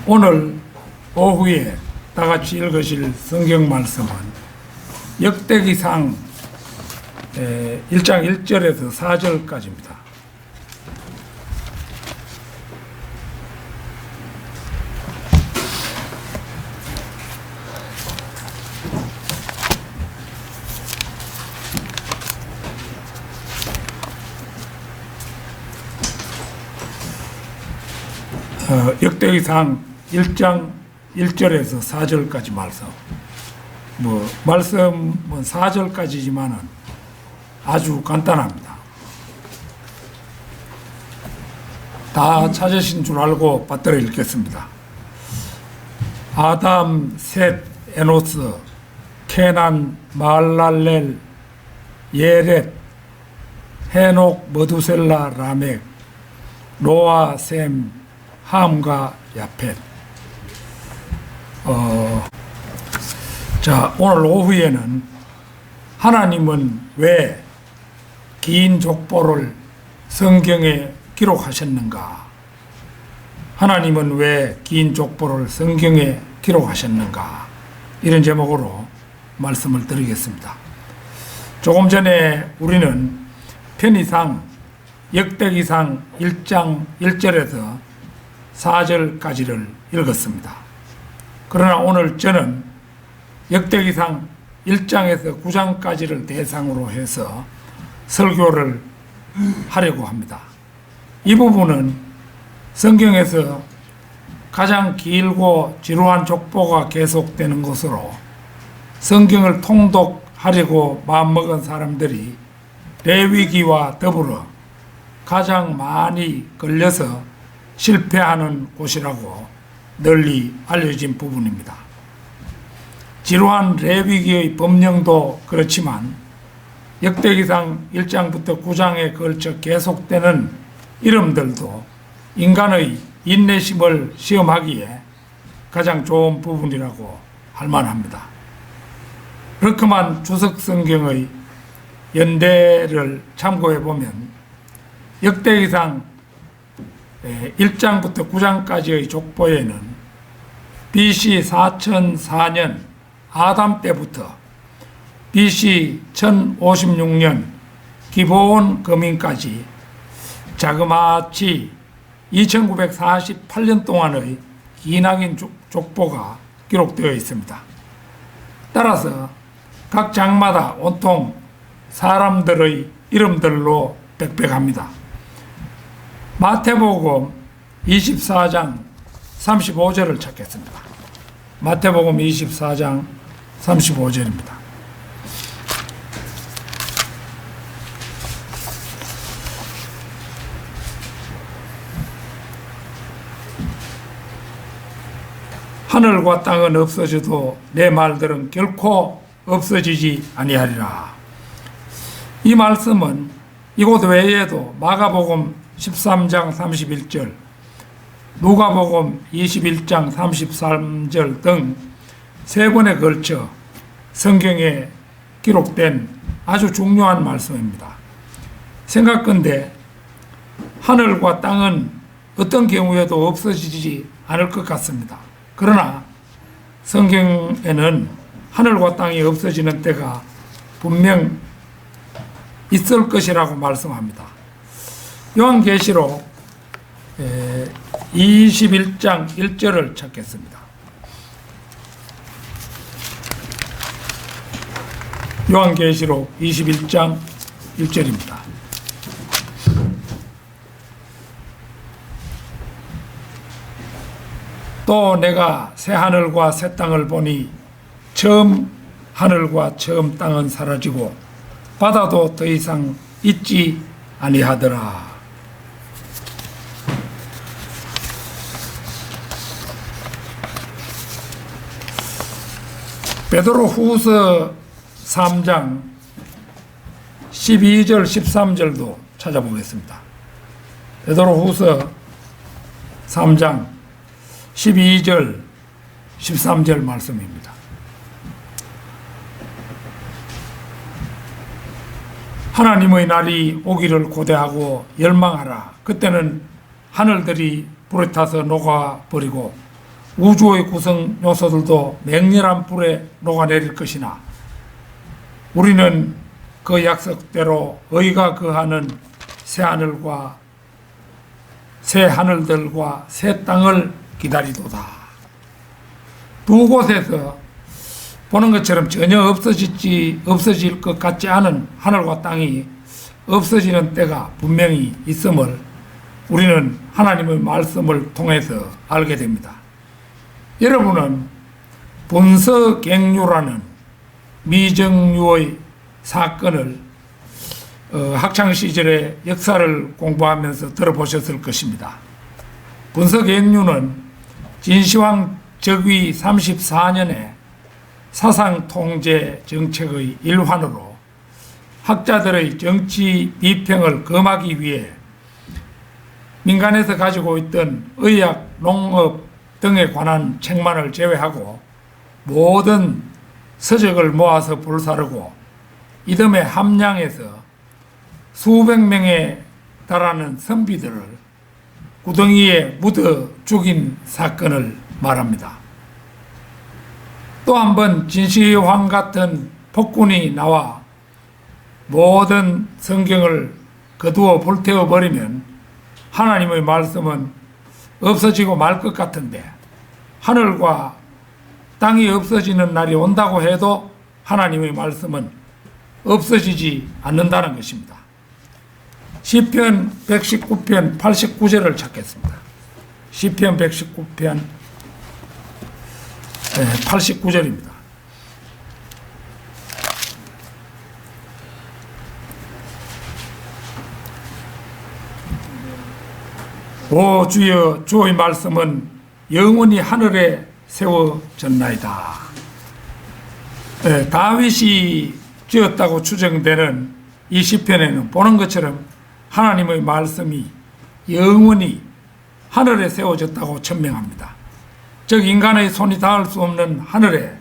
오늘 오후에 다같이 읽으실 성경 말씀은 역대기상 1장 1절에서 4절까지입니다. 역대기상 1장 1절에서 4절까지 말씀. 말씀은 4절까지지만은 아주 간단합니다. 다 찾으신 줄 알고 받들어 읽겠습니다. 아담, 셋, 에노스, 케난, 마할랄렐, 예렛, 헤녹, 머두셀라, 라멕, 노아, 셈, 함과 야펫. 오늘 오후에는 하나님은 왜 긴 족보를 성경에 기록하셨는가? 하나님은 왜 긴 족보를 성경에 기록하셨는가? 이런 제목으로 말씀을 드리겠습니다. 조금 전에 우리는 편의상 역대기상 1장 1절에서 4절까지를 읽었습니다. 그러나 오늘 저는 역대기상 1장에서 9장까지를 대상으로 해서 설교를 하려고 합니다. 이 부분은 성경에서 가장 길고 지루한 족보가 계속되는 것으로 성경을 통독하려고 마음먹은 사람들이 레위기와 더불어 가장 많이 걸려서 실패하는 곳이라고 널리 알려진 부분입니다. 지루한 레위기의 법령도 그렇지만 역대기상 1장부터 9장에 걸쳐 계속되는 이름들도 인간의 인내심을 시험하기에 가장 좋은 부분이라고 할 만합니다. 그렇지만 주석 성경의 연대를 참고해 보면 역대기상 1장부터 9장까지의 족보에는 BC 4004년 아담 때부터 BC 1056년 기브온 거민까지 자그마치 2948년 동안의 기나긴 족보가 기록되어 있습니다. 따라서 각 장마다 온통 사람들의 이름들로 빽빽합니다. 마태복음 24장 35절을 찾겠습니다. 마태복음 24장 35절입니다. 하늘과 땅은 없어져도 내 말들은 결코 없어지지 아니하리라. 이 말씀은 이곳 외에도 마가복음 13장 31절, 누가복음 21장 33절 등 세 번에 걸쳐 성경에 기록된 아주 중요한 말씀입니다. 생각건대 하늘과 땅은 어떤 경우에도 없어지지 않을 것 같습니다. 그러나 성경에는 하늘과 땅이 없어지는 때가 분명 있을 것이라고 말씀합니다. 요한계시록 21장 1절을 찾겠습니다. 요한계시록 21장 1절입니다. 또 내가 새 하늘과 새 땅을 보니 처음 하늘과 처음 땅은 사라지고 바다도 더 이상 있지 아니하더라. 베드로후서 3장 12절 13절도 찾아보겠습니다. 베드로후서 3장 12절 13절 말씀입니다. 하나님의 날이 오기를 고대하고 열망하라. 그때는 하늘들이 불에 타서 녹아버리고 우주의 구성 요소들도 맹렬한 불에 녹아내릴 것이나 우리는 그 약속대로 의가 거하는 새하늘과 새 하늘들과 새 땅을 기다리도다. 두 곳에서 보는 것처럼 전혀 없어질 것 같지 않은 하늘과 땅이 없어지는 때가 분명히 있음을 우리는 하나님의 말씀을 통해서 알게 됩니다. 여러분은 분서갱유라는 미정유의 사건을 학창시절에 역사를 공부하면서 들어보셨을 것입니다. 분서갱유는 진시황 즉위 34년에 사상통제 정책의 일환으로 학자들의 정치 비평을 금하기 위해 민간에서 가지고 있던 의학, 농업 등에 관한 책만을 제외하고 모든 서적을 모아서 불사르고 이듬해 함양에서 수백 명에 달하는 선비들을 구덩이에 묻어 죽인 사건을 말합니다. 또 한 번 진시황 같은 폭군이 나와 모든 성경을 거두어 불태워 버리면 하나님의 말씀은 없어지고 말 것 같은데 하늘과 땅이 없어지는 날이 온다고 해도 하나님의 말씀은 없어지지 않는다는 것입니다. 시편 119편 89절을 찾겠습니다. 시편 119편 89절입니다. 오 주여, 주의 말씀은 영원히 하늘에 세워졌나이다. 다윗이 지었다고 추정되는 이 시편에는 보는 것처럼 하나님의 말씀이 영원히 하늘에 세워졌다고 천명합니다. 즉 인간의 손이 닿을 수 없는 하늘에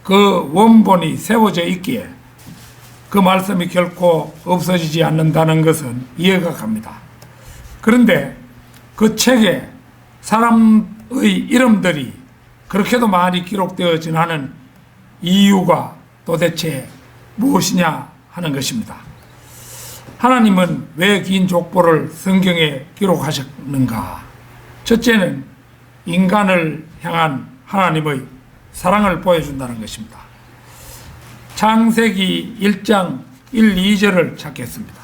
그 원본이 세워져 있기에 그 말씀이 결코 없어지지 않는다는 것은 이해가 갑니다. 그런데 그 책에 사람의 이름들이 그렇게도 많이 기록되어진 않은 이유가 도대체 무엇이냐 하는 것입니다. 하나님은 왜 긴 족보를 성경에 기록하셨는가? 첫째는 인간을 향한 하나님의 사랑을 보여준다는 것입니다. 창세기 1장 1, 2절을 찾겠습니다.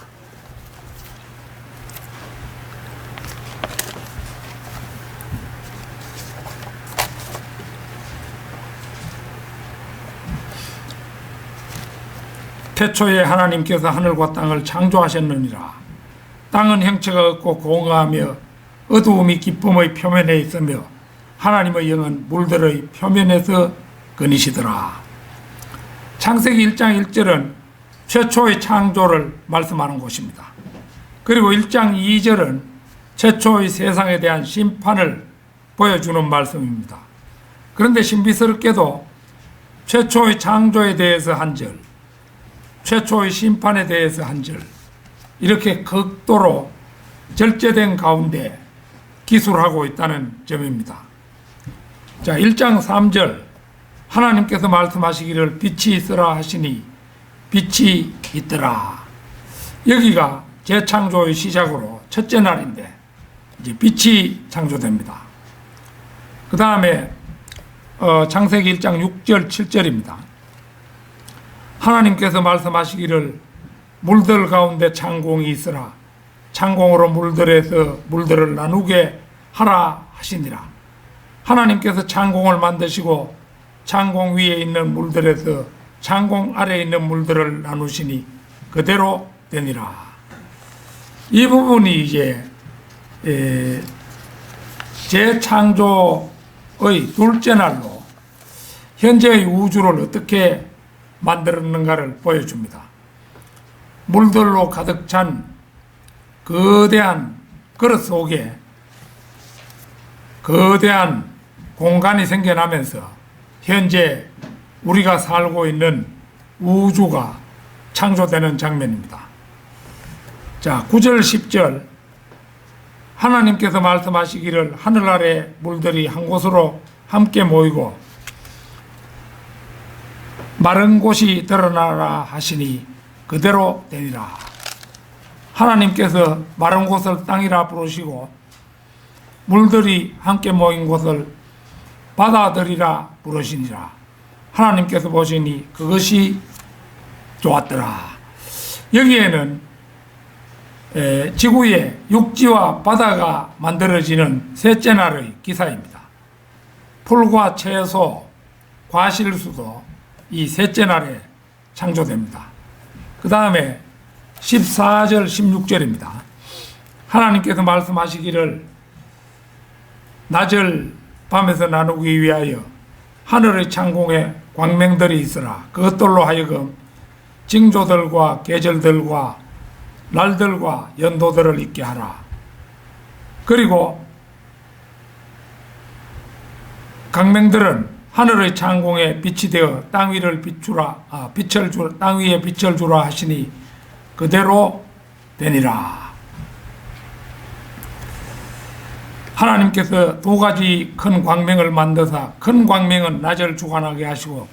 태초에 하나님께서 하늘과 땅을 창조하셨느니라. 땅은 형체가 없고 공허하며 어두움이 기쁨의 표면에 있으며 하나님의 영은 물들의 표면에서 거니시더라. 창세기 1장 1절은 최초의 창조를 말씀하는 곳입니다. 그리고 1장 2절은 최초의 세상에 대한 심판을 보여주는 말씀입니다. 그런데 신비스럽게도 최초의 창조에 대해서 한 절, 최초의 심판에 대해서 한 절, 이렇게 극도로 절제된 가운데 기술하고 있다는 점입니다. 자, 1장 3절 하나님께서 말씀하시기를 빛이 있으라 하시니 빛이 있더라. 여기가 재창조의 시작으로 첫째 날인데 이제 빛이 창조됩니다. 그 다음에 창세기 1장 6절 7절입니다. 하나님께서 말씀하시기를 물들 가운데 창공이 있으라. 창공으로 물들에서 물들을 나누게 하라 하시니라. 하나님께서 창공을 만드시고 창공 위에 있는 물들에서 창공 아래에 있는 물들을 나누시니 그대로 되니라. 이 부분이 이제 재창조의 둘째 날로 현재의 우주를 어떻게 만들었는가를 보여줍니다. 물들로 가득 찬 거대한 그릇 속에 거대한 공간이 생겨나면서 현재 우리가 살고 있는 우주가 창조되는 장면입니다. 자, 9절 10절 하나님께서 말씀하시기를 하늘 아래 물들이 한 곳으로 함께 모이고 마른 곳이 드러나라 하시니 그대로 되니라. 하나님께서 마른 곳을 땅이라 부르시고 물들이 함께 모인 곳을 바다들이라 부르시니라. 하나님께서 보시니 그것이 좋았더라. 여기에는 지구에 육지와 바다가 만들어지는 셋째 날의 기사입니다. 풀과 채소, 과실수도 이 셋째 날에 창조됩니다. 그 다음에 14절 16절입니다. 하나님께서 말씀하시기를 낮을 밤에서 나누기 위하여 하늘의 창공에 광명들이 있으라. 그것들로 하여금 징조들과 계절들과 날들과 연도들을 있게 하라. 그리고 광명들은 하늘의 창공에 빛이 되어 땅 위를 땅 위에 빛을 주라 하시니 그대로 되니라. 하나님께서 두 가지 큰 광명을 만드사 큰 광명은 낮을 주관하게 하시고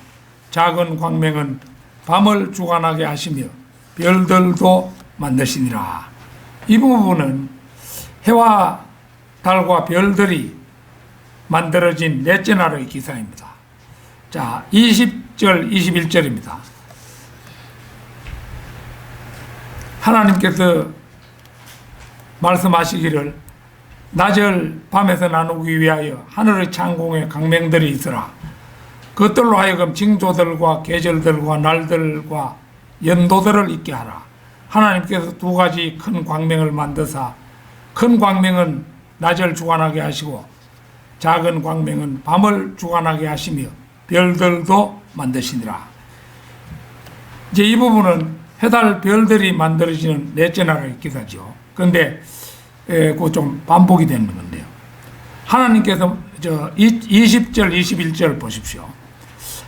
작은 광명은 밤을 주관하게 하시며 별들도 만드시니라. 이 부분은 해와 달과 별들이 만들어진 넷째 날의 기사입니다. 자, 20절 21절입니다. 하나님께서 말씀하시기를 낮을 밤에서 나누기 위하여 하늘의 창공에 광명들이 있으라. 그것들로 하여금 징조들과 계절들과 날들과 연도들을 있게 하라. 하나님께서 두 가지 큰 광명을 만드사 큰 광명은 낮을 주관하게 하시고 작은 광명은 밤을 주관하게 하시며 별들도 만드시니라. 이제 이 부분은 해달 별들이 만들어지는 넷째 날의 기사죠. 그런데 그 좀 반복이 되는 건데요. 하나님께서 20절 21절 보십시오.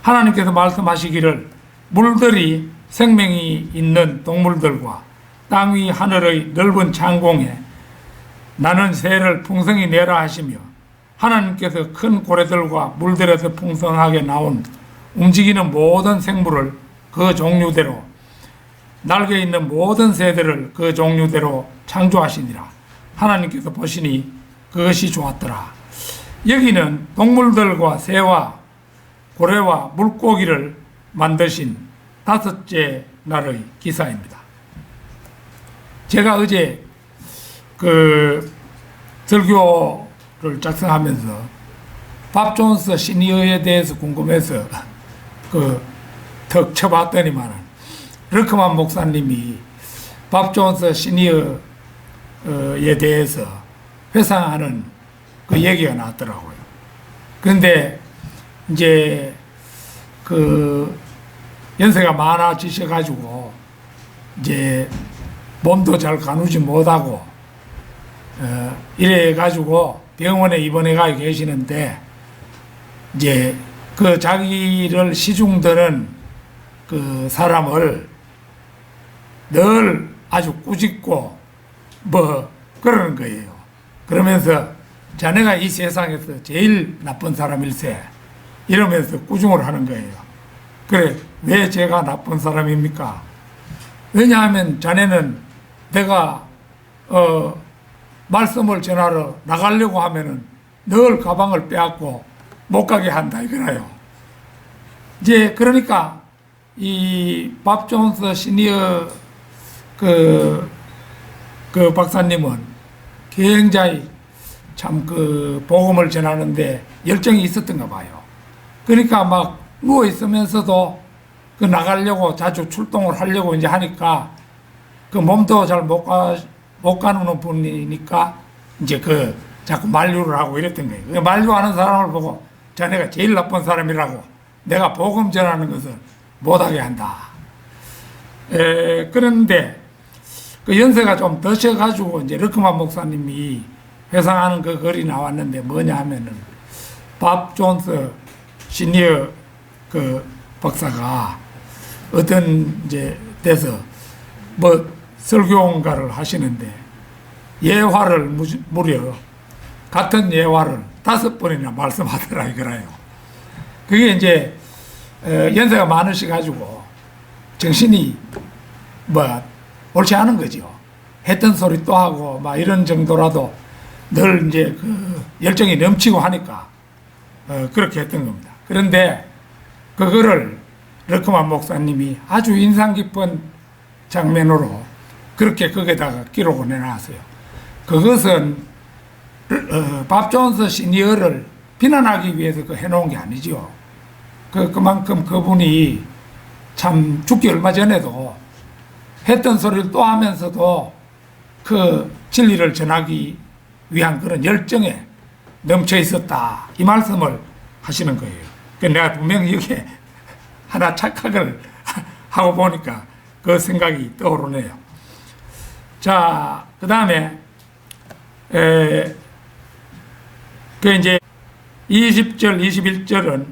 하나님께서 말씀하시기를 물들이 생명이 있는 동물들과 땅 위 하늘의 넓은 창공에 나는 새를 풍성히 내라 하시며 하나님께서 큰 고래들과 물들에서 풍성하게 나온 움직이는 모든 생물을 그 종류대로 날개 있는 모든 새들을 그 종류대로 창조하시니라. 하나님께서 보시니 그것이 좋았더라. 여기는 동물들과 새와 고래와 물고기를 만드신 다섯째 날의 기사입니다. 제가 어제 설교를 작성하면서 밥 존스 시니어에 대해서 궁금해서 턱 쳐봤더니만 르크만 목사님이 밥 존스 시니어에 대해서 회상하는 그 얘기가 나왔더라고요. 그런데 이제 연세가 많아지셔가지고 이제 몸도 잘 가누지 못하고 이래가지고 병원에 입원해 가 계시는데 이제 자기를 시중드는 사람을 늘 아주 꾸짖고 그러는 거예요. 그러면서 자네가 이 세상에서 제일 나쁜 사람일세 이러면서 꾸중을 하는 거예요. 그래, 왜 제가 나쁜 사람입니까? 왜냐하면 자네는 내가 말씀을 전하러 나가려고 하면은 늘 가방을 빼앗고 못 가게 한다 이거라요. 이제 그러니까 이 밥 존스 시니어 그 박사님은 굉장히 참 복음을 전하는데 열정이 있었던가 봐요. 그러니까 막 누워 있으면서도 나가려고 자주 출동을 하려고 이제 하니까 몸도 잘 못 가는 분이니까 이제 자꾸 만류를 하고 이랬던 거예요. 만류하는 사람을 보고 자네가 제일 나쁜 사람이라고 내가 복음 전하는 것을 못하게 한다. 그런데 연세가 좀 드셔가지고 이제 르크만 목사님이 회상하는 글이 나왔는데 뭐냐 하면은 밥 존스 시니어 박사가 어떤 이제 데서 설교인가를 하시는데 예화를 무려 같은 예화를 5번이나 말씀하더라 이거라요. 그게 이제 연세가 많으셔가지고 정신이 뭐 옳지 않은 거죠. 했던 소리 또 하고 막 이런 정도라도 늘 이제 그 열정이 넘치고 하니까 그렇게 했던 겁니다. 그런데 그거를 러크만 목사님이 아주 인상 깊은 장면으로 그렇게 거기다가 기록을 해놨어요. 그것은 밥 존스 시니어를 비난하기 위해서 그 해놓은 게 아니죠. 그만큼 그분이 참 죽기 얼마 전에도 했던 소리를 또 하면서도 그 진리를 전하기 위한 그런 열정에 넘쳐 있었다. 이 말씀을 하시는 거예요. 내가 분명히 여기에 하나 착각을 하고 보니까 그 생각이 떠오르네요. 자, 그 다음에, 그 이제 20절, 21절은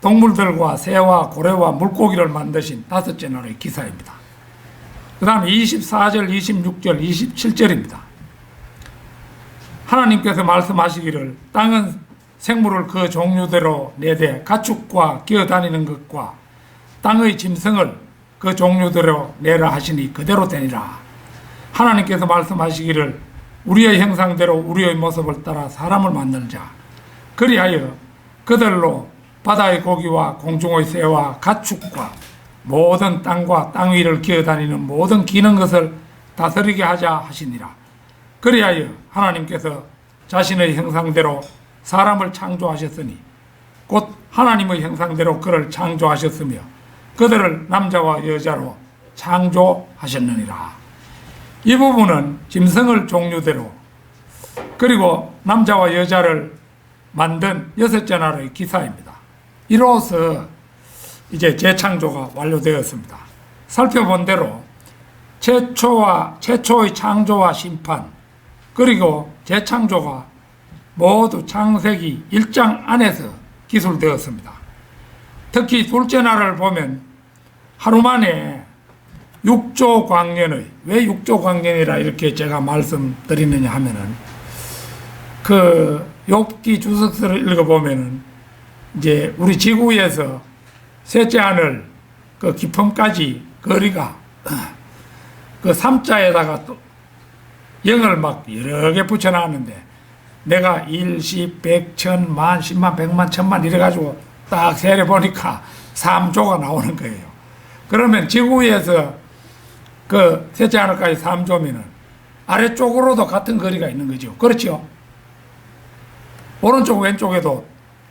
동물들과 새와 고래와 물고기를 만드신 5째 나라의 기사입니다. 그 다음에 24절, 26절, 27절입니다. 하나님께서 말씀하시기를 땅은 생물을 그 종류대로 내되 가축과 기어다니는 것과 땅의 짐승을 그 종류대로 내라 하시니 그대로 되니라. 하나님께서 말씀하시기를 우리의 형상대로 우리의 모습을 따라 사람을 만들자. 그리하여 그들로 바다의 고기와 공중의 새와 가축과 모든 땅과 땅 위를 기어다니는 모든 기는 것을 다스리게 하자 하시니라. 그리하여 하나님께서 자신의 형상대로 사람을 창조하셨으니 곧 하나님의 형상대로 그를 창조하셨으며 그들을 남자와 여자로 창조하셨느니라. 이 부분은 짐승을 종류대로 그리고 남자와 여자를 만든 6째 나라의 기사입니다. 이로써 이제 재창조가 완료되었습니다. 살펴본 대로 최초의 창조와 심판 그리고 재창조가 모두 창세기 1장 안에서 기술되었습니다. 특히 둘째 날을 보면 하루 만에 6조 광년의, 왜 6조 광년이라 이렇게 제가 말씀드리느냐 하면은 그 욥기 주석서를 읽어보면은 이제 우리 지구에서 셋째 하늘 그 깊음까지 거리가 그 3자에다가 또 0을 막 여러 개 붙여놨는데 내가 1, 10, 100, 1000, 만, 10만, 100만, 1000만 이래가지고 딱 세려보니까 3조가 나오는 거예요. 그러면 지구에서 그 셋째 하늘까지 3조면은 아래쪽으로도 같은 거리가 있는 거죠. 그렇죠? 오른쪽 왼쪽에도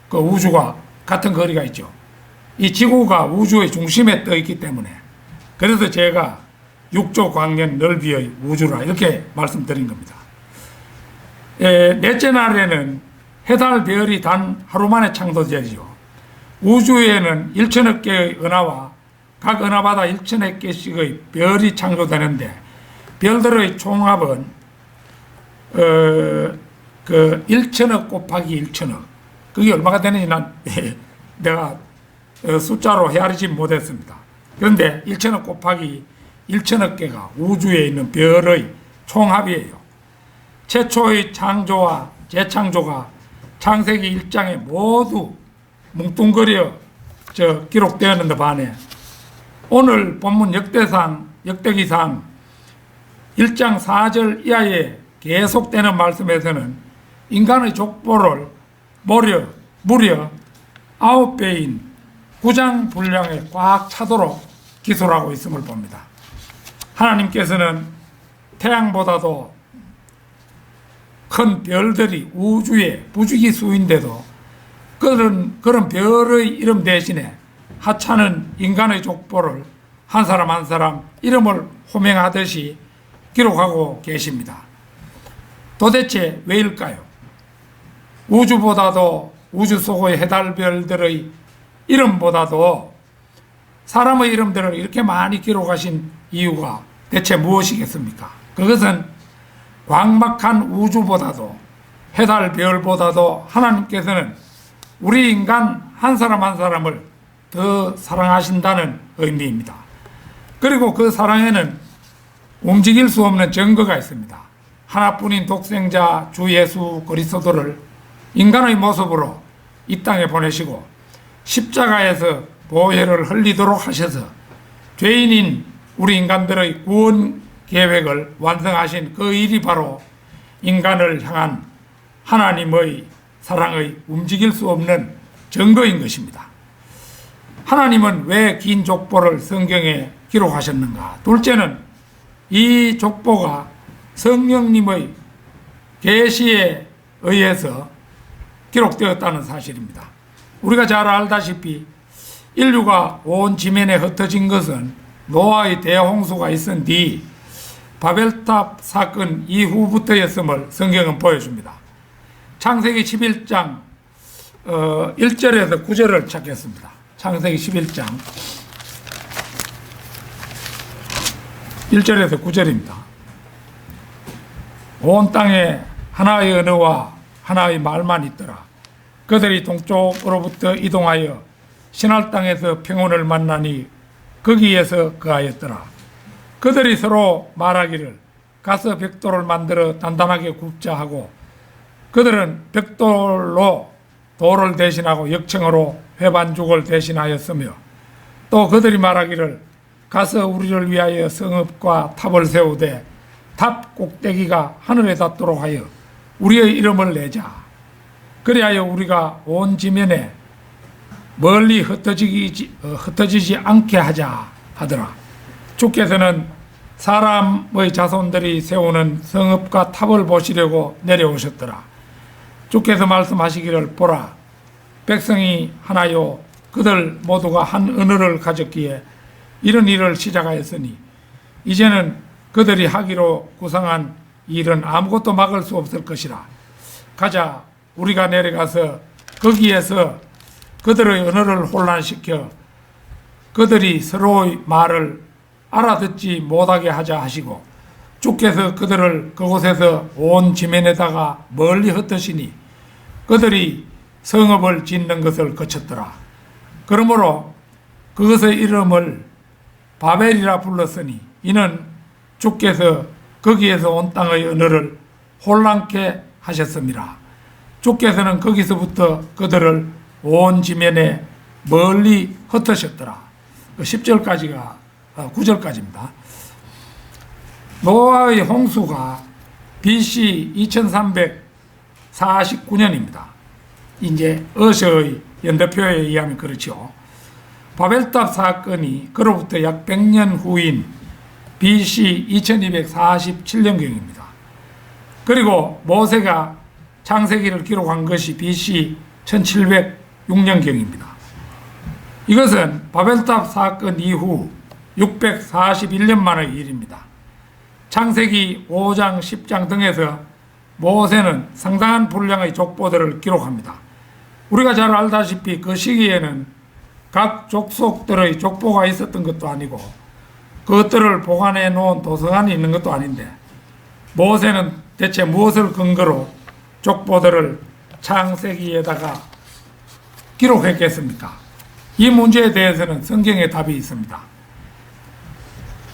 그 우주가 같은 거리가 있죠. 이 지구가 우주의 중심에 떠 있기 때문에 그래서 제가 6조 광년 넓이의 우주라 이렇게 말씀드린 겁니다. 넷째 날에는 해달 별이 단 하루 만에 창조되죠. 우주에는 1천억 개의 은하와 각 은하마다 1천억 개씩의 별이 창조되는데 별들의 총합은 그 1천억 곱하기 1천억 그게 얼마가 되는지 난 내가 숫자로 헤아리지 못했습니다. 그런데 1천억 곱하기 1천억 개가 우주에 있는 별의 총합이에요. 최초의 창조와 재창조가 창세기 1장에 모두 뭉뚱그려 기록되었는데 반해 오늘 본문 역대기상 1장 4절 이하에 계속되는 말씀에서는 인간의 족보를 무려 9배인 9장 분량에 꽉 차도록 기술하고 있음을 봅니다. 하나님께서는 태양보다도 큰 별들이 우주에 부지기수인데도 그런 별의 이름 대신에 하찮은 인간의 족보를 한 사람 한 사람 이름을 호명하듯이 기록하고 계십니다. 도대체 왜일까요? 우주보다도 우주 속의 해달별들의 이름보다도 사람의 이름들을 이렇게 많이 기록하신 이유가 대체 무엇이겠습니까? 그것은 광막한 우주보다도 해달별보다도 하나님께서는 우리 인간 한 사람 한 사람을 더 사랑하신다는 의미입니다. 그리고 그 사랑에는 움직일 수 없는 증거가 있습니다. 하나뿐인 독생자 주 예수 그리스도를 인간의 모습으로 이 땅에 보내시고 십자가에서 보혈을 흘리도록 하셔서 죄인인 우리 인간들의 구원 계획을 완성하신 그 일이 바로 인간을 향한 하나님의 사랑의 움직일 수 없는 증거인 것입니다. 하나님은 왜 긴 족보를 성경에 기록하셨는가? 둘째는 이 족보가 성령님의 계시에 의해서 기록되었다는 사실입니다. 우리가 잘 알다시피 인류가 온 지면에 흩어진 것은 노아의 대홍수가 있은 뒤 바벨탑 사건 이후부터였음을 성경은 보여줍니다. 창세기 11장 1절에서 9절을 찾겠습니다. 창세기 11장 1절에서 9절입니다. 온 땅에 하나의 언어와 하나의 말만 있더라. 그들이 동쪽으로부터 이동하여 신할 땅에서 평온을 만나니 거기에서 거하였더라. 그들이 서로 말하기를 가서 벽돌을 만들어 단단하게 굽자 하고 그들은 벽돌로 돌을 대신하고 역청으로 회반죽을 대신하였으며 또 그들이 말하기를 가서 우리를 위하여 성읍과 탑을 세우되 탑 꼭대기가 하늘에 닿도록 하여 우리의 이름을 내자. 그리하여 우리가 온 지면에 멀리 흩어지지 않게 하자 하더라. 주께서는 사람의 자손들이 세우는 성읍과 탑을 보시려고 내려오셨더라. 주께서 말씀하시기를 보라, 백성이 하나요 그들 모두가 한 언어를 가졌기에 이런 일을 시작하였으니 이제는 그들이 하기로 구상한 일은 아무것도 막을 수 없을 것이라. 가자, 우리가 내려가서 거기에서 그들의 언어를 혼란시켜 그들이 서로의 말을 알아듣지 못하게 하자 하시고 주께서 그들을 그곳에서 온 지면에다가 멀리 흩으시니 그들이 성읍을 짓는 것을 거쳤더라. 그러므로 그것의 이름을 바벨이라 불렀으니 이는 주께서 거기에서 온 땅의 언어를 혼란케 하셨습니다. 주께서는 거기서부터 그들을 온 지면에 멀리 흩으셨더라. 10절까지가 9절까지입니다. 노아의 홍수가 BC 2349년입니다. 이제 어서의 연대표에 의하면 그렇죠. 바벨탑 사건이 그로부터 약 100년 후인 BC 2247년경입니다. 그리고 모세가 창세기를 기록한 것이 BC 1706년경입니다. 이것은 바벨탑 사건 이후 641년 만의 일입니다. 창세기 5장, 10장 등에서 모세는 상당한 분량의 족보들을 기록합니다. 우리가 잘 알다시피 그 시기에는 각 족속들의 족보가 있었던 것도 아니고 그것들을 보관해 놓은 도서관이 있는 것도 아닌데 모세는 대체 무엇을 근거로 족보들을 창세기에다가 기록했겠습니까? 이 문제에 대해서는 성경에 답이 있습니다.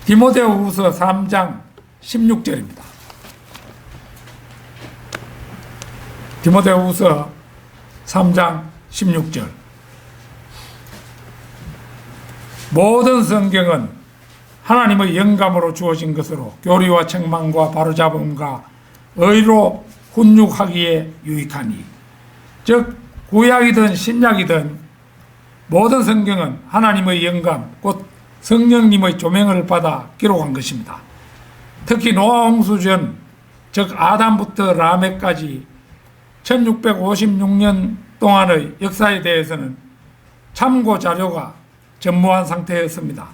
디모데후서 3장 16절입니다. 디모데후서 3장 16절. 모든 성경은 하나님의 영감으로 주어진 것으로 교리와 책망과 바로잡음과 의로 훈육하기에 유익하니, 즉 구약이든 신약이든 모든 성경은 하나님의 영감 곧 성령님의 조명을 받아 기록한 것입니다. 특히 노아 홍수 전, 즉 아담부터 라멕까지 1656년 동안의 역사에 대해서는 참고 자료가 전무한 상태였습니다.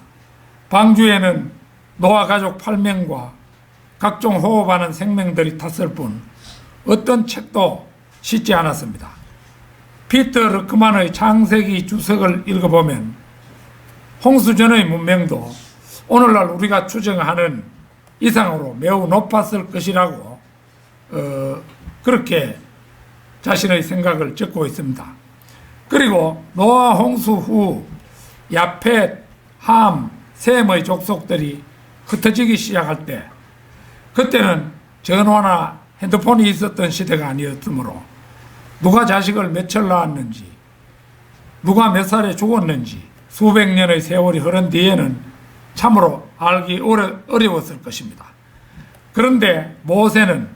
방주에는 노아 가족 8명과 각종 호흡하는 생명들이 탔을 뿐 어떤 책도 싣지 않았습니다. 피터 르크만의 창세기 주석을 읽어보면 홍수 전의 문명도 오늘날 우리가 추정하는 이상으로 매우 높았을 것이라고 그렇게 자신의 생각을 적고 있습니다. 그리고 노아 홍수 후 야펫, 함, 셈의 족속들이 흩어지기 시작할 때 그때는 전화나 핸드폰이 있었던 시대가 아니었으므로 누가 자식을 몇철 낳았는지, 누가 몇 살에 죽었는지 수백 년의 세월이 흐른 뒤에는 참으로 알기 어려웠을 것입니다. 그런데 모세는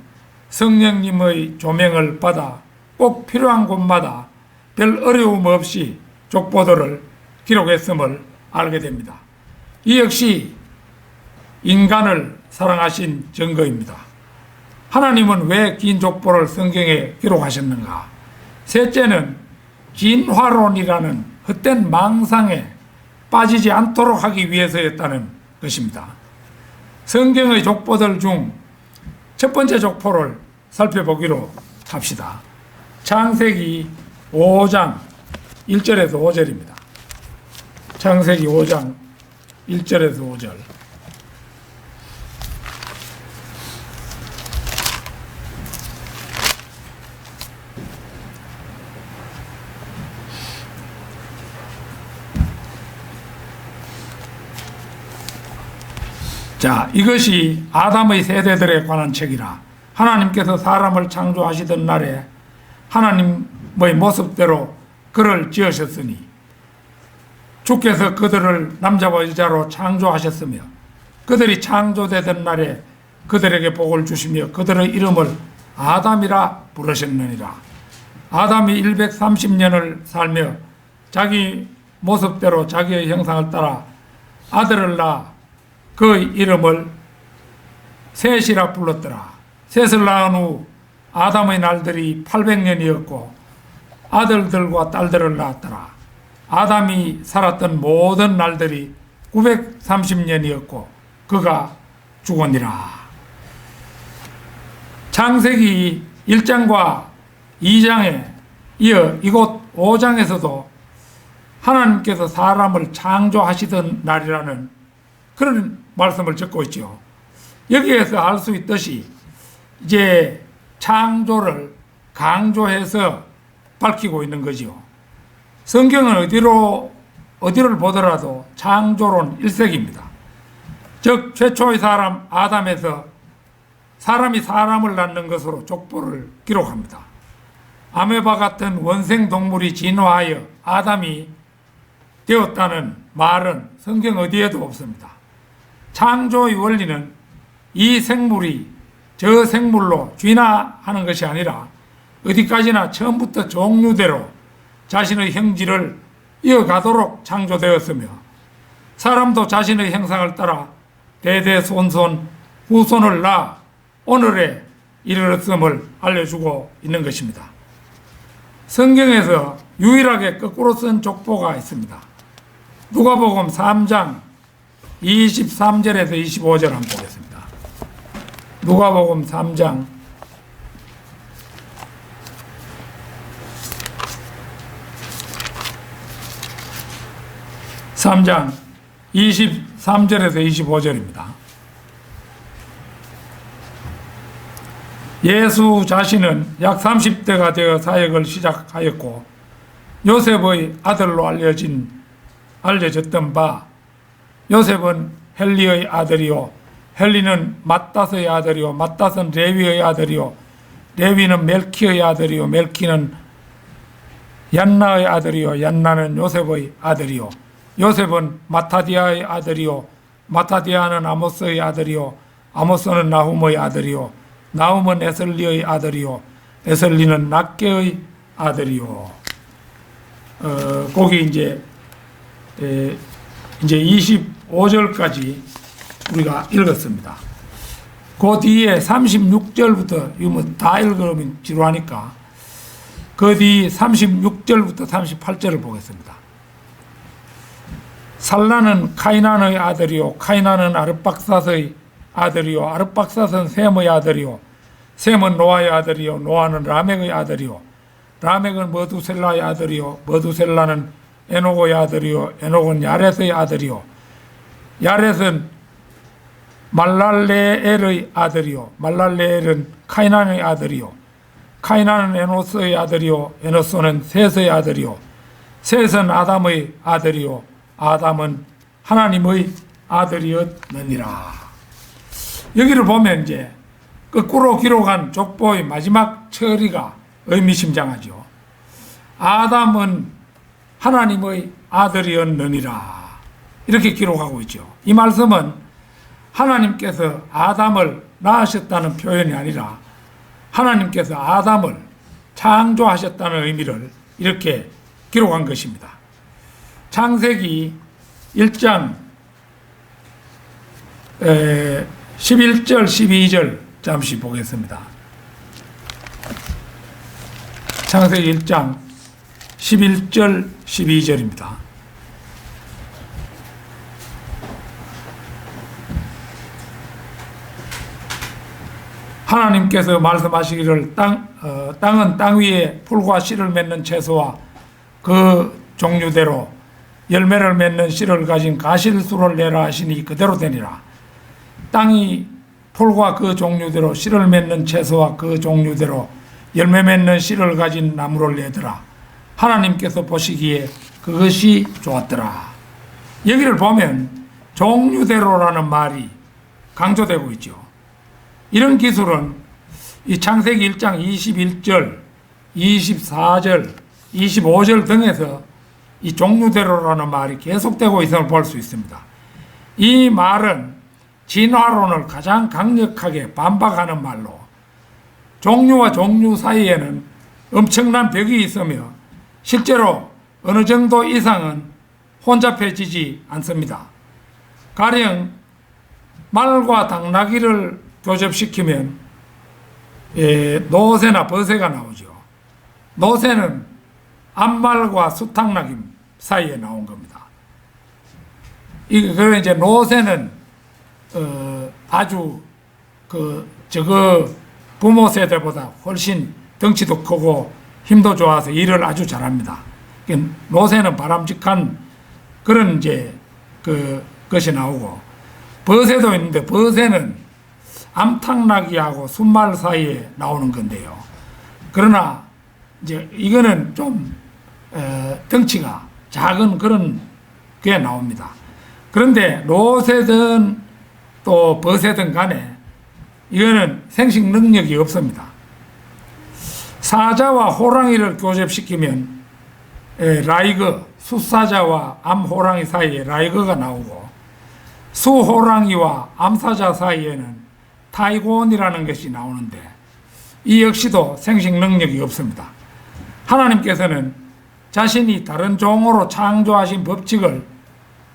성령님의 조명을 받아 꼭 필요한 곳마다 별 어려움 없이 족보들을 기록했음을 알게 됩니다. 이 역시 인간을 사랑하신 증거입니다. 하나님은 왜 긴 족보를 성경에 기록하셨는가? 셋째는 진화론이라는 헛된 망상에 빠지지 않도록 하기 위해서였다는 것입니다. 성경의 족보들 중 첫 번째 족보를 살펴보기로 합시다. 창세기 5장 1절에서 5절입니다. 창세기 5장 1절에서 5절. 자, 이것이 아담의 세대들에 관한 책이라. 하나님께서 사람을 창조하시던 날에 하나님의 모습대로 그를 지으셨으니 주께서 그들을 남자와 여자로 창조하셨으며 그들이 창조되던 날에 그들에게 복을 주시며 그들의 이름을 아담이라 부르셨느니라. 아담이 130년을 살며 자기 모습대로 자기의 형상을 따라 아들을 낳아 그의 이름을 셋이라 불렀더라. 셋을 낳은 후 아담의 날들이 800년이었고 아들들과 딸들을 낳았더라. 아담이 살았던 모든 날들이 930년이었고 그가 죽었니라. 창세기 1장과 2장에 이어 이곳 5장에서도 하나님께서 사람을 창조하시던 날이라는 그런 말씀을 적고 있죠. 여기에서 알 수 있듯이 이제 창조를 강조해서 밝히고 있는 거죠. 성경은 어디를 보더라도 창조론 일색입니다. 즉 최초의 사람 아담에서 사람이 사람을 낳는 것으로 족보를 기록합니다. 아메바 같은 원생 동물이 진화하여 아담이 되었다는 말은 성경 어디에도 없습니다. 창조의 원리는 이 생물이 저 생물로 진화하는 것이 아니라 어디까지나 처음부터 종류대로 자신의 형질을 이어가도록 창조되었으며 사람도 자신의 형상을 따라 대대손손 후손을 낳아 오늘에 이르렀음을 알려주고 있는 것입니다. 성경에서 유일하게 거꾸로 쓴 족보가 있습니다. 누가복음 3장 23절에서 25절 한번 보겠습니다. 누가복음 3장 23절에서 25절입니다. 예수 자신은 약 30대가 되어 사역을 시작하였고 요셉의 아들로 알려졌던 바 요셉은 헬리의 아들이요 헬리는 맏닷의 아들이요 맏닷은 레위의 아들이요 레위는 멜키의 아들이요 멜키는 얀나의 아들이요 얀나는 요셉의 아들이요 요셉은 마타디아의 아들이요 마타디아는 아모스의 아들이요 아모스는 나훔의 아들이요 나훔은 에슬리의 아들이요 에슬리는 낫게의 아들이요. 거기 이제 25절까지 우리가 읽었습니다. 그 뒤에 36절부터 이거 다 읽으면 지루하니까 그 뒤 36절부터 38절을 보겠습니다. 살라는 카이난의 아들이요 카이난은 아르박삿의 아들이요 아르박삿은 셈의 아들이요 셈은 노아의 아들이요 노아는 라멕의 아들이요 라멕은 머두셀라의 아들이요 머두셀라는 에녹의 아들이요 에녹은 야렛의 아들이요 야렛은 말랄레엘의 아들이요 말랄레엘은 카이난의 아들이요 카이난은 에노스의 아들이요 에노스는 셋의 아들이요 셋은 아담의 아들이요 아담은 하나님의 아들이었느니라. 여기를 보면 이제 거꾸로 기록한 족보의 마지막 처리가 의미심장하죠. 아담은 하나님의 아들이었느니라 이렇게 기록하고 있죠. 이 말씀은 하나님께서 아담을 낳으셨다는 표현이 아니라 하나님께서 아담을 창조하셨다는 의미를 이렇게 기록한 것입니다. 창세기 1장 11절 12절 잠시 보겠습니다. 창세기 1장 11절 12절입니다. 하나님께서 말씀하시기를 땅은 땅 위에 풀과 씨를 맺는 채소와 그 종류대로 열매를 맺는 씨를 가진 가실수를 내라 하시니 그대로 되니라. 땅이 풀과 그 종류대로 씨를 맺는 채소와 그 종류대로 열매 맺는 씨를 가진 나무를 내더라. 하나님께서 보시기에 그것이 좋았더라. 여기를 보면 종류대로라는 말이 강조되고 있죠. 이런 기술은 이 창세기 1장 21절, 24절, 25절 등에서 이 종류대로라는 말이 계속되고 있음을 볼 수 있습니다. 이 말은 진화론을 가장 강력하게 반박하는 말로 종류와 종류 사이에는 엄청난 벽이 있으며 실제로 어느 정도 이상은 혼잡해지지 않습니다. 가령 말과 당나귀를 교접시키면 노새나 버새가 나오죠. 노새는 암말과 수탉나귀 사이에 나온 겁니다. 그래 이제 노새는 아주 저거 부모 세대보다 훨씬 덩치도 크고 힘도 좋아서 일을 아주 잘합니다. 노새는 바람직한 그런 이제 것이 나오고 버새도 있는데 버새는 암탉나귀하고 순말 사이에 나오는 건데요. 그러나 이제 이거는 좀 덩치가 작은 그런 게 나옵니다. 그런데 노새든 또 버새든 간에 이거는 생식 능력이 없습니다. 사자와 호랑이를 교접시키면 라이거, 숫사자와 암호랑이 사이에 라이거가 나오고 수호랑이와 암사자 사이에는 타이곤이라는 것이 나오는데 이 역시도 생식 능력이 없습니다. 하나님께서는 자신이 다른 종으로 창조하신 법칙을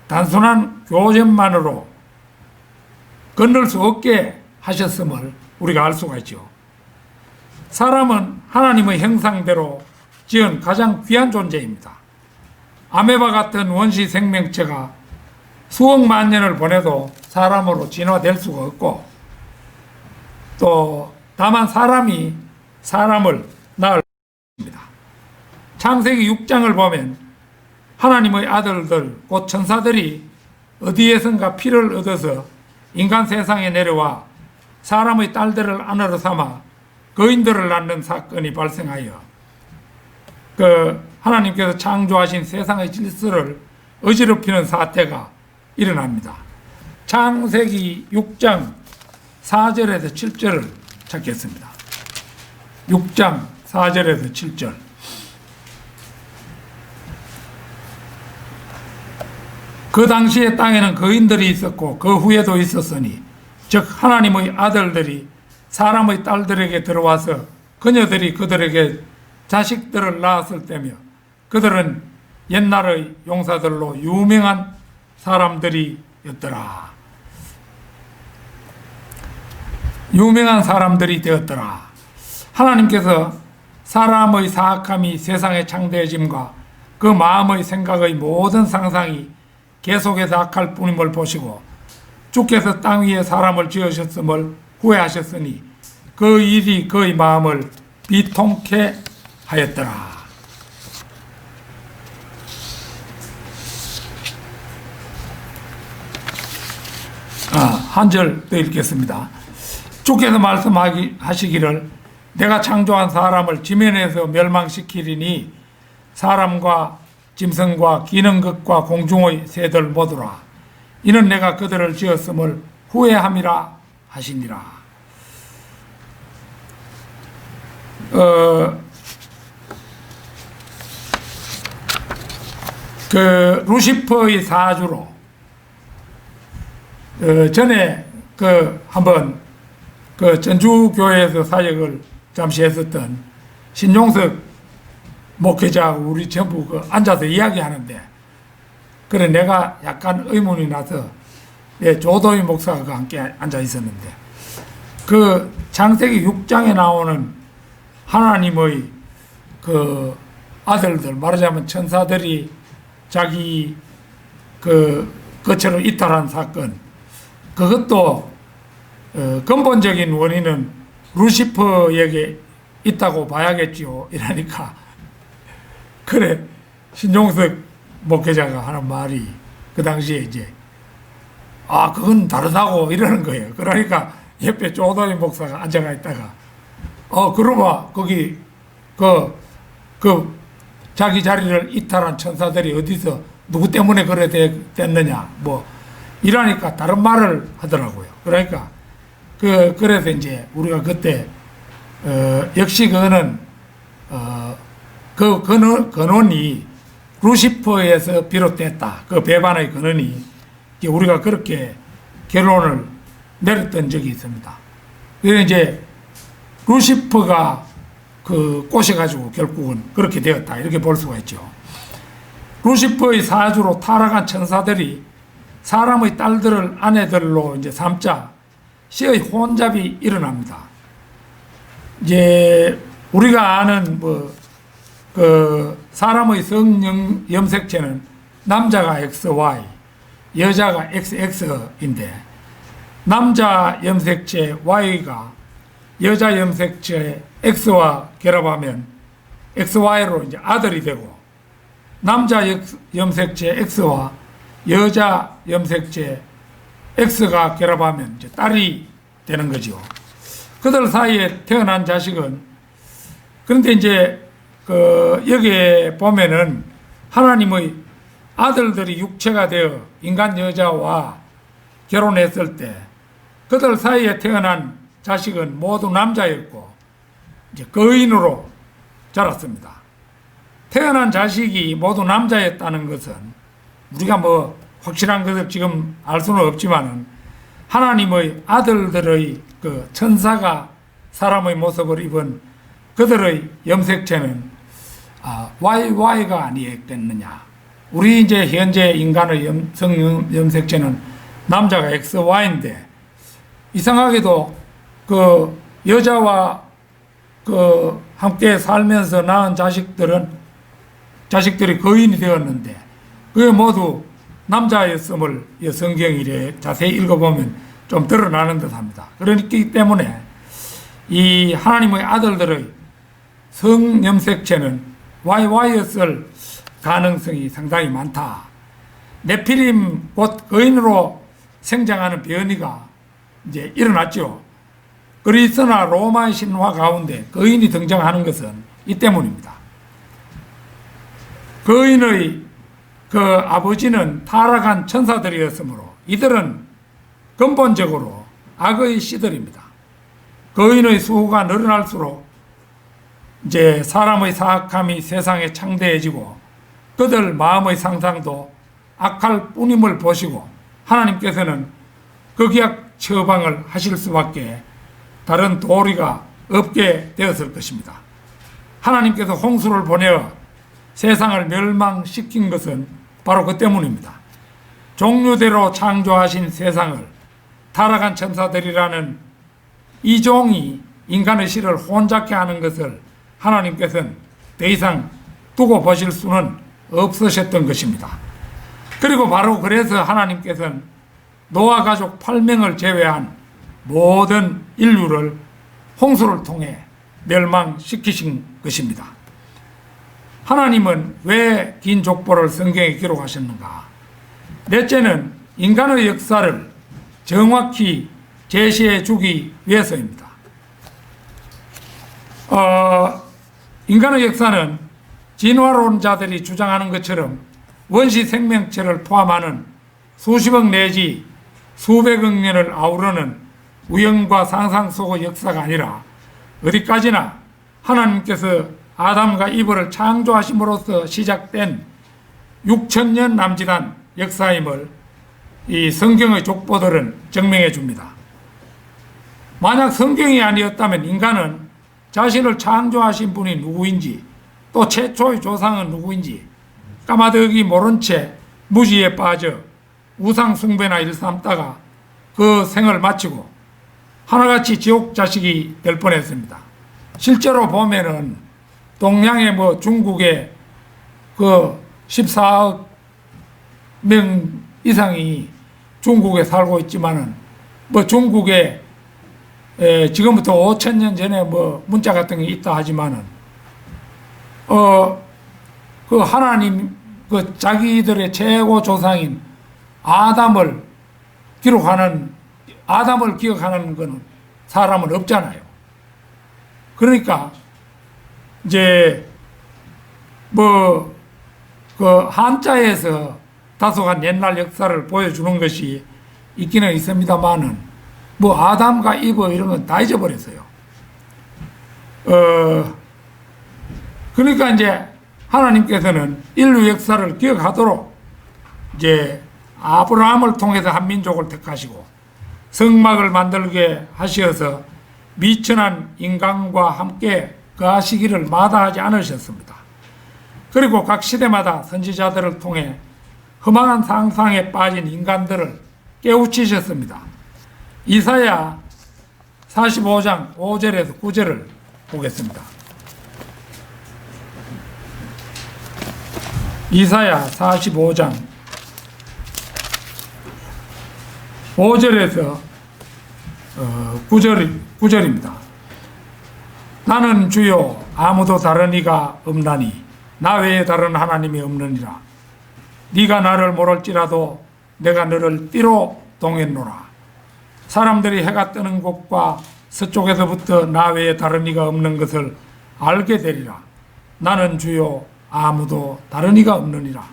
단순한 교접만으로 건널 수 없게 하셨음을 우리가 알 수가 있죠. 사람은 하나님의 형상대로 지은 가장 귀한 존재입니다. 아메바 같은 원시 생명체가 수억만 년을 보내도 사람으로 진화될 수가 없고 또 다만 사람이 사람을 낳을 것입니다. 창세기 6장을 보면 하나님의 아들들 곧 천사들이 어디에선가 피를 얻어서 인간 세상에 내려와 사람의 딸들을 아내로 삼아 거인들을 낳는 사건이 발생하여 하나님께서 창조하신 세상의 질서를 어지럽히는 사태가 일어납니다. 창세기 6장 4절에서 7절을 찾겠습니다. 6장 4절에서 7절. 그 당시에 땅에는 거인들이 있었고 그 후에도 있었으니 즉 하나님의 아들들이 사람의 딸들에게 들어와서 그녀들이 그들에게 자식들을 낳았을 때며 그들은 옛날의 용사들로 유명한 사람들이었더라. 유명한 사람들이 되었더라. 하나님께서 사람의 사악함이 세상의 창대해짐과 그 마음의 생각의 모든 상상이 계속해서 악할 뿐임을 보시고 주께서 땅 위에 사람을 지으셨음을 후회하셨으니 그 일이 그의 마음을 비통케 하였더라. 한 절 더 읽겠습니다. 주께서 말씀하시기를 내가 창조한 사람을 지면에서 멸망시키리니 사람과 짐승과 기는 것과 공중의 새들 모두라. 이는 내가 그들을 지었음을 후회함이라 하시니라. 그 루시퍼의 사주로 전에 한번 전주교회에서 사역을 잠시 했었던 신용석 목회자하고 우리 전부 앉아서 이야기하는데, 그래 내가 약간 의문이 나서 조도희 목사가 함께 앉아 있었는데, 그 창세기 6장에 나오는 하나님의 아들들, 말하자면 천사들이 자기 것처럼 이탈한 사건, 그것도 근본적인 원인은 루시퍼에게 있다고 봐야겠지요. 이러니까, 그래 신용석 목회자가 하는 말이 그 당시에 이제 그건 다르다고 이러는 거예요. 그러니까 옆에 조도희 목사가 앉아가 있다가 그러면 거기 자기 자리를 이탈한 천사들이 어디서 누구 때문에 그래 됐느냐 뭐 이러니까 다른 말을 하더라고요. 그러니까 그래서 이제 우리가 그때 역시 그거는 근원이 루시퍼에서 비롯됐다. 그 배반의 근원이 우리가 그렇게 결론을 내렸던 적이 있습니다. 그래서 이제 루시퍼가 꼬셔가지고 결국은 그렇게 되었다. 이렇게 볼 수가 있죠. 루시퍼의 사주로 타락한 천사들이 사람의 딸들을 아내들로 이제 삼자 시의 혼잡이 일어납니다. 이제 우리가 아는 사람의 성 염색체는 남자가 XY, 여자가 XX인데, 남자 염색체 Y가 여자 염색체 X와 결합하면 XY로 이제 아들이 되고, 남자 염색체 X와 여자 염색체 X가 결합하면 이제 딸이 되는 거죠. 그들 사이에 태어난 자식은, 그런데 이제 여기에 보면은 하나님의 아들들이 육체가 되어 인간 여자와 결혼했을 때 그들 사이에 태어난 자식은 모두 남자였고 이제 거인으로 자랐습니다. 태어난 자식이 모두 남자였다는 것은 우리가 뭐 확실한 것을 지금 알 수는 없지만은 하나님의 아들들의 천사가 사람의 모습을 입은 그들의 염색체는 YY가 아니겠느냐. 우리 이제 현재 인간의 성 염색체는 남자가 XY인데, 이상하게도 여자와 함께 살면서 낳은 자식들이 거인이 되었는데, 그게 모두 남자였음을 성경이 자세히 읽어보면 좀 드러나는 듯 합니다. 그렇기 때문에 이 하나님의 아들들의 성염색체는 YY였을 가능성이 상당히 많다. 네피림 곧 거인으로 생장하는 변이가 이제 일어났죠. 그리스나 로마 신화 가운데 거인이 등장하는 것은 이 때문입니다. 거인의 아버지는 타락한 천사들이었으므로 이들은 근본적으로 악의 씨들입니다. 거인의 수가 늘어날수록 이제 사람의 사악함이 세상에 창대해지고 그들 마음의 상상도 악할 뿐임을 보시고 하나님께서는 극약 처방을 하실 수밖에 다른 도리가 없게 되었을 것입니다. 하나님께서 홍수를 보내어 세상을 멸망시킨 것은 바로 그 때문입니다. 종류대로 창조하신 세상을 타락한 천사들이라는 이 종이 인간의 실을 혼잡케 하는 것을 하나님께서는 더 이상 두고 보실 수는 없으셨던 것입니다. 그리고 바로 그래서 하나님께서는 노아 가족 8명을 제외한 모든 인류를 홍수를 통해 멸망시키신 것입니다. 하나님은 왜 긴 족보를 성경에 기록하셨는가? 넷째는 인간의 역사를 정확히 제시해 주기 위해서입니다. 인간의 역사는 진화론자들이 주장하는 것처럼 원시 생명체를 포함하는 수십억 내지 수백억 년을 아우르는 우연과 상상 속의 역사가 아니라 어디까지나 하나님께서 아담과 이브를 창조하심으로써 시작된 6천년 남짓한 역사임을 이 성경의 족보들은 증명해 줍니다. 만약 성경이 아니었다면 인간은 자신을 창조하신 분이 누구인지, 또 최초의 조상은 누구인지 까마득이 모른 채 무지에 빠져 우상 숭배나 일삼다가 그 생을 마치고 하나같이 지옥 자식이 될 뻔했습니다. 실제로 보면은 동양의 중국의 그 14억 명 이상이 중국에 살고 있지만은 중국에 지금부터 5천 년 전에 문자 같은 게 있다 하지만은 그 하나님 그 자기들의 최고 조상인 아담을 기억하는 거는 사람은 없잖아요. 그러니까 이제 그 한자에서 다소간 옛날 역사를 보여주는 것이 있기는 있습니다만은 아담과 이브 이런 건 다 잊어버렸어요. 그러니까 이제 하나님께서는 인류 역사를 기억하도록 이제 아브라함을 통해서 한 민족을 택하시고 성막을 만들게 하셔서 미천한 인간과 함께 거하시기를 마다하지 않으셨습니다. 그리고 각 시대마다 선지자들을 통해 험한 상상에 빠진 인간들을 깨우치셨습니다. 이사야 45장 5절에서 9절을 보겠습니다. 이사야 45장 5절에서 9절입니다. 나는 주여 아무도 다른 이가 없나니 나 외에 다른 하나님이 없느니라. 네가 나를 모를지라도 내가 너를 띠로 동했노라. 사람들이 해가 뜨는 곳과 서쪽에서부터 나 외에 다른 이가 없는 것을 알게 되리라. 나는 주여 아무도 다른 이가 없느니라.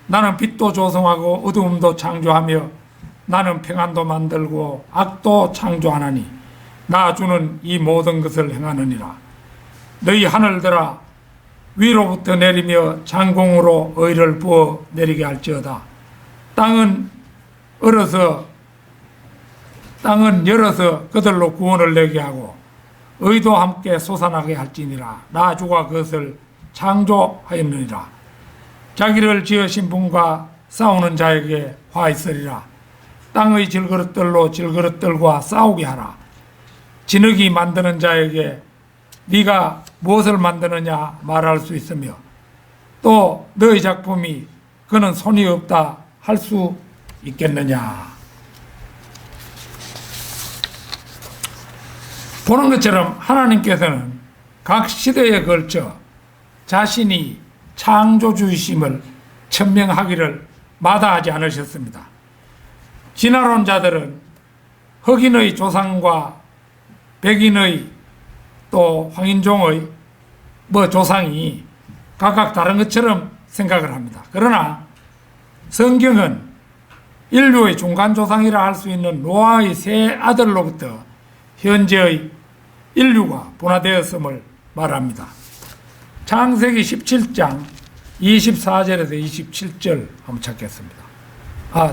나는 빛도 조성하고 어두움도 창조하며 나는 평안도 만들고 악도 창조하나니 나 주는 이 모든 것을 행하느니라. 너희 하늘들아 위로부터 내리며 장공으로 의를 부어 내리게 할지어다. 땅은 열어서 그들로 구원을 내게 하고 의도 함께 솟아나게 할지니라. 나 주가 그것을 창조하였느니라. 자기를 지으신 분과 싸우는 자에게 화 있으리라. 땅의 질그릇들로 질그릇들과 싸우게 하라. 진흙이 만드는 자에게 네가 무엇을 만드느냐 말할 수 있으며 또 너의 작품이 그는 손이 없다 할 수 있겠느냐. 보는 것처럼 하나님께서는 각 시대에 걸쳐 자신이 창조주이심을 천명하기를 마다하지 않으셨습니다. 진화론자들은 흑인의 조상과 백인의 또 황인종의 조상이 각각 다른 것처럼 생각을 합니다. 그러나 성경은 인류의 중간조상이라 할 수 있는 노아의 세 아들로부터 현재의 인류가 분화되었음을 말합니다. 창세기 17장 24절에서 27절 한번 찾겠습니다.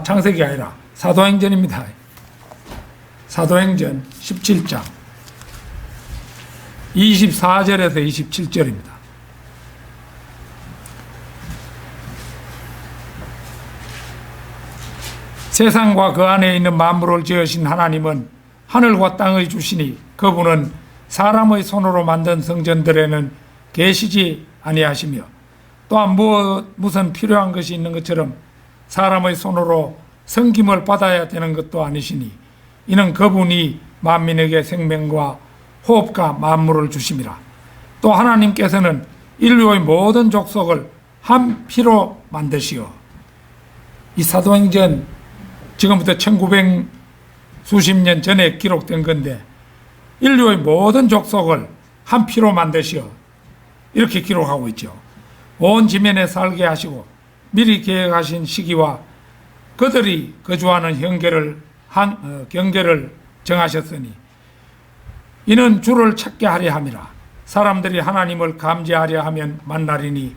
창세기 아니라 사도행전입니다. 사도행전 17장 24절에서 27절입니다. 세상과 그 안에 있는 만물을 지으신 하나님은 하늘과 땅의 주시니 그분은 사람의 손으로 만든 성전들에는 계시지 아니하시며 또한 무슨 필요한 것이 있는 것처럼 사람의 손으로 섬김을 받아야 되는 것도 아니시니 이는 그분이 만민에게 생명과 호흡과 만물을 주심이라. 또 하나님께서는 인류의 모든 족속을 한 피로 만드시어 이 사도행전 지금부터 1900 수십 년 전에 기록된 건데 인류의 모든 족속을 한 피로 만드시어 이렇게 기록하고 있죠. 온 지면에 살게 하시고 미리 계획하신 시기와 그들이 거주하는 경계를 정하셨으니 이는 주를 찾게 하려 함이라. 사람들이 하나님을 감지하려 하면 만나리니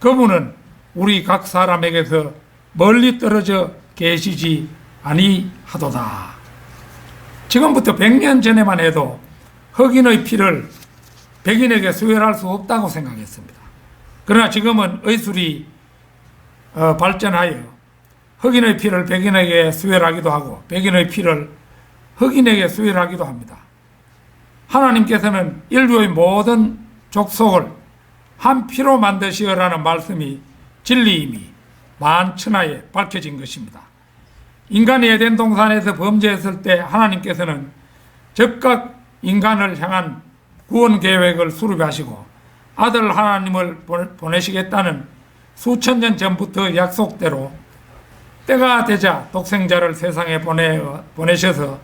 그분은 우리 각 사람에게서 멀리 떨어져 계시지 아니하도다. 지금부터 100년 전에만 해도 흑인의 피를 백인에게 수혈할 수 없다고 생각했습니다. 그러나 지금은 의술이 발전하여 흑인의 피를 백인에게 수혈하기도 하고 백인의 피를 흑인에게 수혈하기도 합니다. 하나님께서는 인류의 모든 족속을 한 피로 만드시어라는 말씀이 진리임이 만천하에 밝혀진 것입니다. 인간이 에덴 동산에서 범죄했을 때 하나님께서는 즉각 인간을 향한 구원 계획을 수립하시고 아들 하나님을 보내시겠다는 수천 년 전부터 약속대로 때가 되자 독생자를 세상에 보내셔서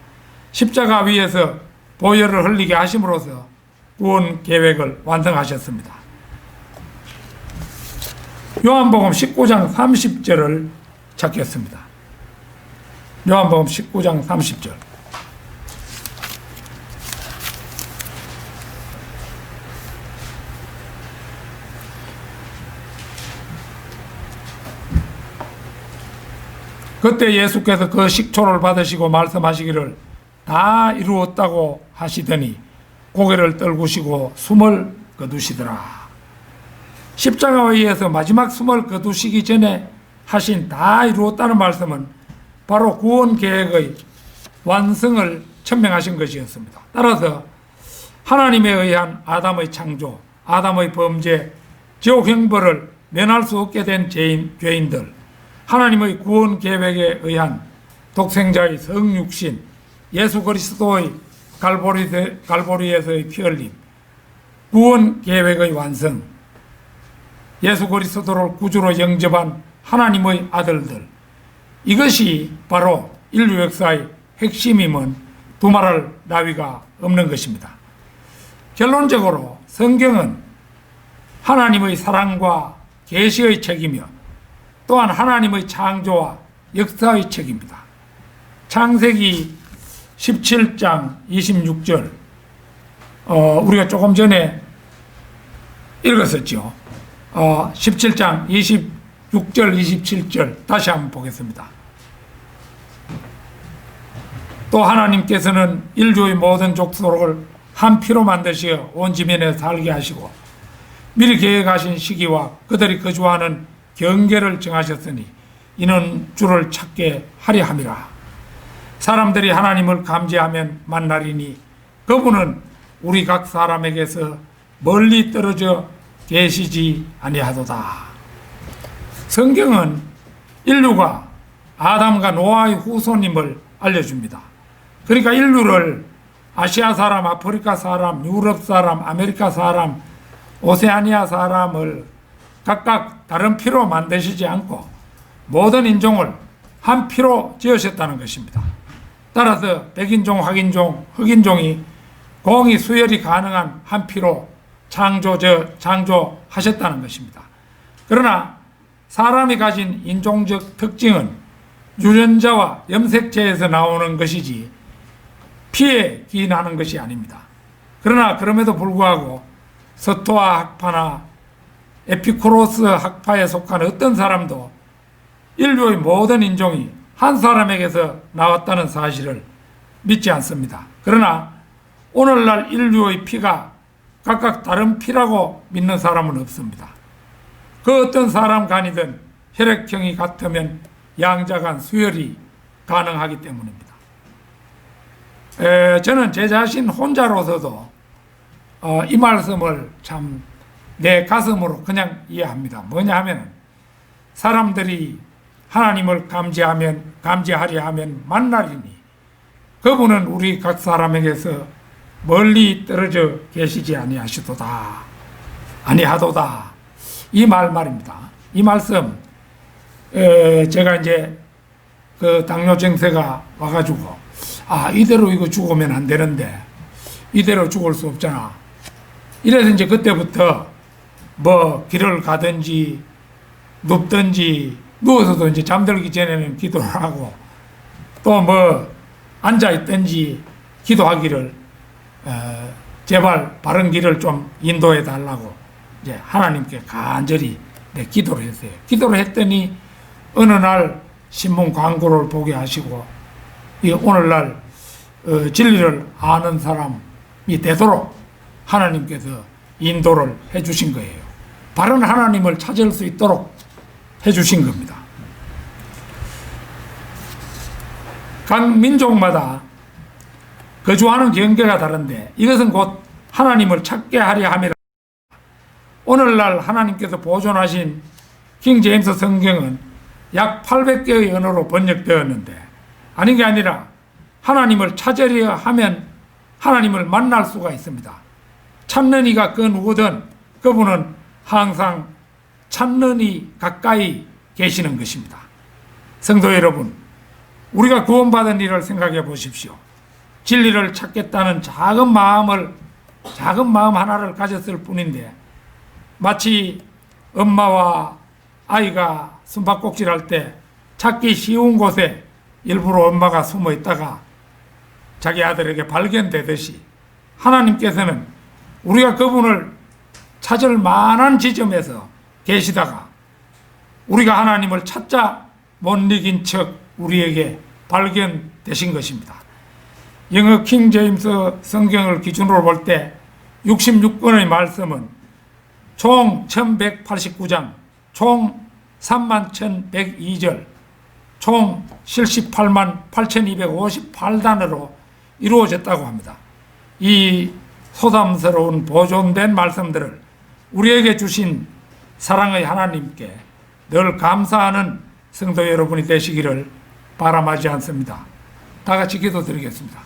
십자가 위에서 보혈을 흘리게 하심으로써 구원 계획을 완성하셨습니다. 요한복음 19장 30절을 찾겠습니다. 요한복음 19장 30절. 그때 예수께서 그 식초를 받으시고 말씀하시기를 다 이루었다고 하시더니 고개를 떨구시고 숨을 거두시더라. 십자가에 의해서 마지막 숨을 거두시기 전에 하신 다 이루었다는 말씀은 바로 구원 계획의 완성을 천명하신 것이었습니다. 따라서 하나님에 의한 아담의 창조, 아담의 범죄, 지옥 형벌을 면할 수 없게 된 죄인들, 하나님의 구원 계획에 의한 독생자의 성육신, 예수 그리스도의 갈보리에서의 피 흘림, 구원 계획의 완성, 예수 그리스도를 구주로 영접한 하나님의 아들들, 이것이 바로 인류 역사의 핵심임은 두말할 나위가 없는 것입니다. 결론적으로 성경은 하나님의 사랑과 계시의 책이며 또한 하나님의 창조와 역사의 책입니다. 창세기 17장 26절 우리가 조금 전에 읽었었죠. 17장 26절 27절 다시 한번 보겠습니다. 또 하나님께서는 인류의 모든 족속을 한 피로 만드시어 온 지면에 살게 하시고 미리 계획하신 시기와 그들이 거주하는 경계를 정하셨으니 이는 주를 찾게 하려 함이라. 사람들이 하나님을 감지하면 만나리니 그분은 우리 각 사람에게서 멀리 떨어져 계시지 아니하도다. 성경은 인류가 아담과 노아의 후손임을 알려줍니다. 그러니까 인류를 아시아 사람, 아프리카 사람, 유럽 사람, 아메리카 사람, 오세아니아 사람을 각각 다른 피로 만드시지 않고 모든 인종을 한 피로 지으셨다는 것입니다. 따라서 백인종, 흑인종, 흑인종이 공의 수혈이 가능한 한 피로 창조하셨다는 것입니다. 그러나 사람이 가진 인종적 특징은 유전자와 염색체에서 나오는 것이지 피에 기인하는 것이 아닙니다. 그러나 그럼에도 불구하고 스토아 학파나 에피쿠로스 학파에 속한 어떤 사람도 인류의 모든 인종이 한 사람에게서 나왔다는 사실을 믿지 않습니다. 그러나 오늘날 인류의 피가 각각 다른 피라고 믿는 사람은 없습니다. 그 어떤 사람 간이든 혈액형이 같으면 양자 간 수혈이 가능하기 때문입니다. 저는 제 자신 혼자로서도 이 말씀을 참 내 가슴으로 그냥 이해합니다. 뭐냐 하면 사람들이 하나님을 감지하려 하면 만나리니 그분은 우리 각 사람에게서 멀리 떨어져 계시지 아니하도다. 이 말입니다. 이 말씀 제가 이제 그 당뇨 증세가 와가지고 이대로 이거 죽으면 안 되는데 이대로 죽을 수 없잖아. 이래서 이제 그때부터 뭐 길을 가든지 눕든지 누워서도 이제 잠들기 전에는 기도를 하고 또 뭐 앉아 있든지 기도하기를 제발 바른 길을 좀 인도해 달라고 이제 하나님께 간절히 기도를 했어요. 기도를 했더니 어느 날 신문 광고를 보게 하시고 오늘날 진리를 아는 사람이 되도록 하나님께서 인도를 해주신 거예요. 바른 하나님을 찾을 수 있도록 해주신 겁니다. 각 민족마다 거주하는 경계가 다른데 이것은 곧 하나님을 찾게 하려 함이라. 오늘날 하나님께서 보존하신 킹 제임스 성경은 약 800개의 언어로 번역되었는데 아닌 게 아니라 하나님을 찾으려 하면 하나님을 만날 수가 있습니다. 찾는 이가 그 누구든 그분은 항상 찾는 이 가까이 계시는 것입니다. 성도 여러분, 우리가 구원받은 일을 생각해 보십시오. 진리를 찾겠다는 작은 마음 하나를 가졌을 뿐인데 마치 엄마와 아이가 숨바꼭질할 때 찾기 쉬운 곳에 일부러 엄마가 숨어 있다가 자기 아들에게 발견되듯이 하나님께서는 우리가 그분을 찾을 만한 지점에서 계시다가 우리가 하나님을 찾자 못 이긴 척 우리에게 발견되신 것입니다. 영어 킹 제임스 성경을 기준으로 볼 때 66권의 말씀은 총 1189장, 총 31,102절, 총 78만 8,258단어로 이루어졌다고 합니다. 이 소담스러운 보존된 말씀들을 우리에게 주신 사랑의 하나님께 늘 감사하는 성도 여러분이 되시기를 바람하지 않습니다. 다 같이 기도드리겠습니다.